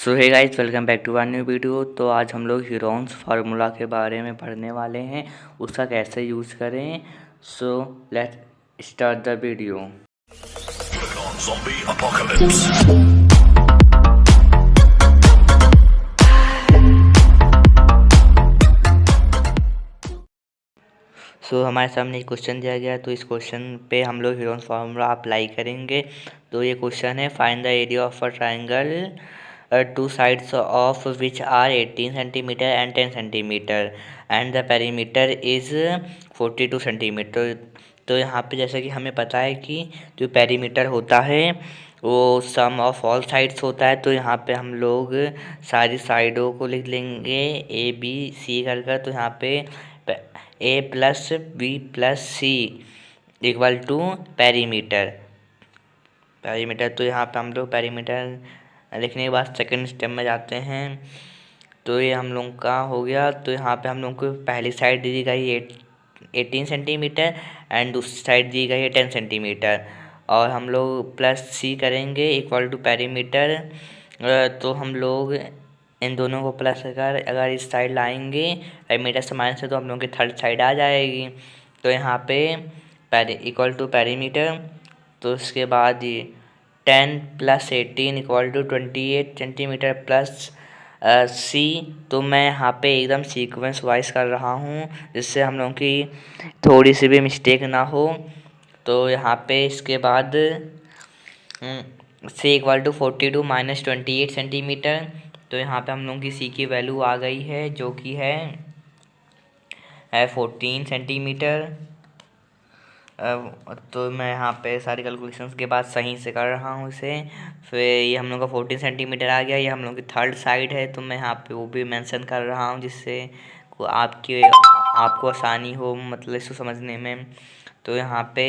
So hey guys, welcome back to one new video. तो आज हम लोग हीरोन्स फार्मूला के बारे में पढ़ने वाले हैं, उसका कैसे यूज़ करें। So let's start the video. हमारे सामने एक क्वेश्चन दिया गया है, तो इस क्वेश्चन पे हम लोग हीरोन्स फार्मूला अप्लाई करेंगे। तो ये क्वेश्चन है, find the area of a triangle two sides of which are 18 centimetre and 10 centimetre and the perimeter is 42 centimetre. तो यहाँ पे जैसा कि हमें पता है कि जो पेरीमीटर होता है वो सम ऑफ ऑल साइड्स होता है। तो यहाँ पे हम लोग सारी साइडों को लिख लेंगे ए बी सी कर। तो यहाँ पे A plus B plus C equal to perimeter. तो यहाँ पे हम लोग पेरीमीटर लिखने के बाद सेकंड स्टेप में जाते हैं। तो ये हम लोग का हो गया। तो यहाँ पे हम लोग को पहली साइड दी गई 18 सेंटीमीटर एंड दूसरी साइड दी गई है 10 सेंटीमीटर, और हम लोग प्लस सी करेंगे इक्वल टू पेरीमीटर। तो हम लोग इन दोनों को प्लस कर अगर इस साइड लाएंगे पेरीमीटर से माइनस से, तो हम लोग की थर्ड साइड आ जाएगी। तो यहाँ पे इक्वल टू पेरीमीटर। तो उसके बाद ये 10 + 18 इक्वल टू 28 सेंटीमीटर प्लस सी। तो मैं यहाँ पे एकदम सीक्वेंस वाइज कर रहा हूँ, जिससे हम लोगों की थोड़ी सी भी मिस्टेक ना हो। तो यहाँ पे इसके बाद सी इक्वल टू 42 माइनस 28 सेंटीमीटर। तो यहाँ पे हम लोगों की सी की वैल्यू आ गई है, जो कि है 14 सेंटीमीटर। तो मैं यहाँ पे सारी कैलकुलेशंस के बाद सही से कर रहा हूँ इसे। फिर ये हम लोग का 14 सेंटीमीटर आ गया। ये हम लोग की थर्ड साइड है, तो मैं यहाँ पे वो भी मेंशन कर रहा हूँ, जिससे आपको आसानी हो मतलब इसको समझने में। तो यहाँ पे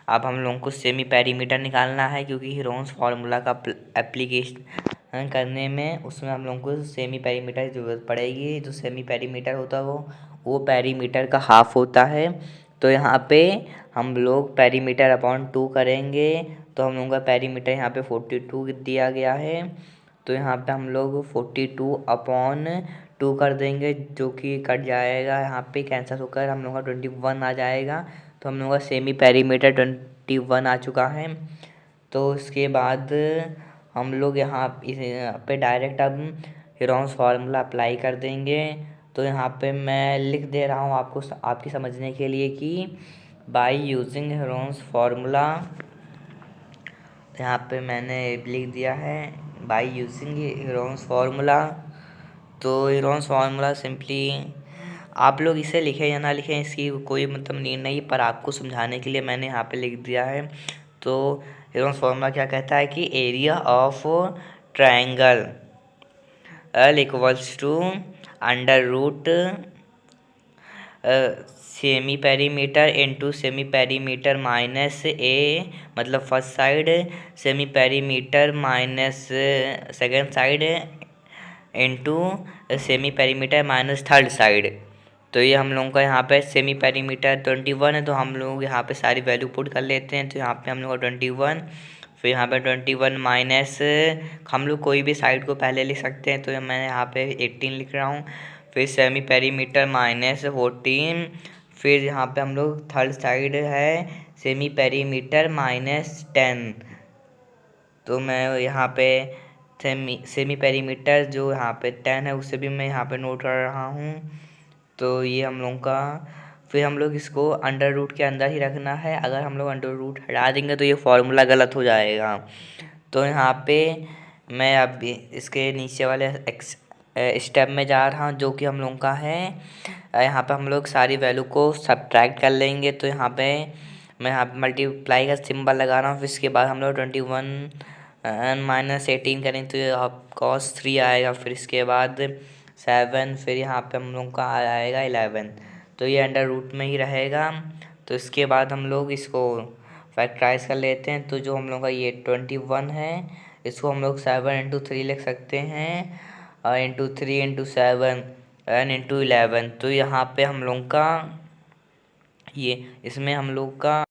अब हम लोगों को सेमी पेरीमीटर निकालना है, क्योंकि हीरोन्स फार्मूला का एप्लीकेशन करने में उसमें हम लोगों को सेमी पेरीमीटर की ज़रूरत पड़ेगी। जो सेमी पेरीमीटर होता है वो पेरीमीटर का हाफ होता है। तो यहाँ पे हम लोग पेरीमीटर अपॉन 2 करेंगे। तो हम लोगों का पेरीमीटर यहाँ पे 42 दिया गया है। तो यहाँ पे हम लोग 42 अपॉन 2 कर देंगे, जो कि कट जाएगा, यहाँ पे कैंसिल होकर हम लोग का 21 आ जाएगा। तो हम लोग का सेमी पेरीमीटर 21 आ चुका है। तो उसके बाद हम लोग यहाँ पे डायरेक्ट अब हीरोन्स फार्मूला अप्लाई कर देंगे। तो यहाँ पे मैं लिख दे रहा हूँ आपको आपकी समझने के लिए कि बाय यूजिंग हीरोन्स फार्मूला। यहाँ पे मैंने लिख दिया है बाय यूजिंग हीरोन्स फार्मूला। तो हीरोन्स फार्मूला सिंपली आप लोग इसे लिखें या ना लिखें इसकी कोई मतलब नीड नहीं, पर आपको समझाने के लिए मैंने यहाँ पे लिख दिया है। तो हीरोन्स फार्मूला क्या कहता है कि area of triangle L equals to under root semi perimeter into semi perimeter minus A, मतलब first side, semi perimeter minus second side into semi perimeter minus third side. तो ये हम लोगों का यहाँ पे सेमी पेरीमीटर 21 है, तो हम लोग यहाँ पे सारी वैल्यू पुट कर लेते हैं। तो यहाँ पे हम लोग का 21, फिर यहाँ पे 21 माइनस हम लोग कोई भी साइड को पहले लिख सकते हैं। तो मैं यहाँ पे 18 लिख रहा हूँ। फिर सेमी पेरीमीटर माइनस 14, फिर यहाँ पे हम लोग थर्ड साइड है सेमी पेरीमीटर माइनस 10। तो मैं यहाँ पे सेमी पेरीमीटर जो यहाँ पे 10 है उसे भी मैं यहाँ पे नोट कर रहा हूँ। तो ये हम लोग का, फिर हम लोग इसको अंडर रूट के अंदर ही रखना है। अगर हम लोग अंडर रूट हटा देंगे तो ये फार्मूला गलत हो जाएगा। तो यहाँ पे मैं अब इसके नीचे वाले स्टेप में जा रहा हूँ, जो कि हम लोग का है यहाँ पे हम लोग सारी वैल्यू को सब्ट्रैक्ट कर लेंगे। तो यहाँ पे मैं यहाँ पे मल्टीप्लाई का सिंबल लगा रहा हूँ। फिर इसके बाद हम लोग 21 माइनस 18 करें तो ये cos 3 आएगा। फिर इसके बाद 7, फिर यहाँ पे हम लोग का आएगा 11। तो ये अंडर रूट में ही रहेगा। तो इसके बाद हम लोग इसको फैक्टराइज कर लेते हैं। तो जो हम लोग का ये 21 है, इसको हम लोग 7 × 3 लिख सकते हैं, और इंटू 3 × 7 एंड इंटू 11। तो यहाँ पे हम लोग का ये इसमें हम लोग का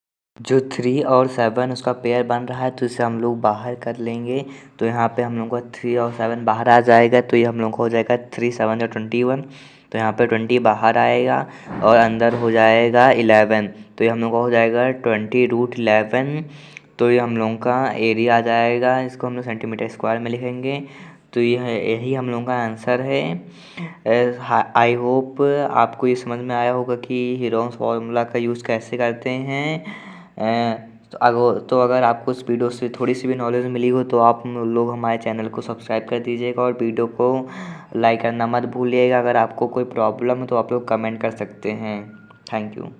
जो 3 और 7 उसका पेयर बन रहा है, तो इसे हम लोग बाहर कर लेंगे। तो यहाँ पे हम लोग का 3 और 7 बाहर आ जाएगा, तो ये हम लोग का हो जाएगा 3 7 21। तो यहाँ पे 20 बाहर आएगा और अंदर हो जाएगा 11। तो ये हम लोग का हो जाएगा 20√11। तो ये हम लोग का एरिया आ जाएगा, इसको हम लोग सेंटीमीटर स्क्वायर में लिखेंगे। तो यही हम लोगों का आंसर है। आई होप आपको ये समझ में आया होगा कि हीरोन्स फार्मूला का यूज़ कैसे करते हैं। तो अगर आपको इस वीडियो से थोड़ी सी भी नॉलेज मिली हो तो आप लोग हमारे चैनल को सब्सक्राइब कर दीजिएगा और वीडियो को लाइक करना मत भूलिएगा। अगर आपको कोई प्रॉब्लम हो तो आप लोग कमेंट कर सकते हैं। Thank you.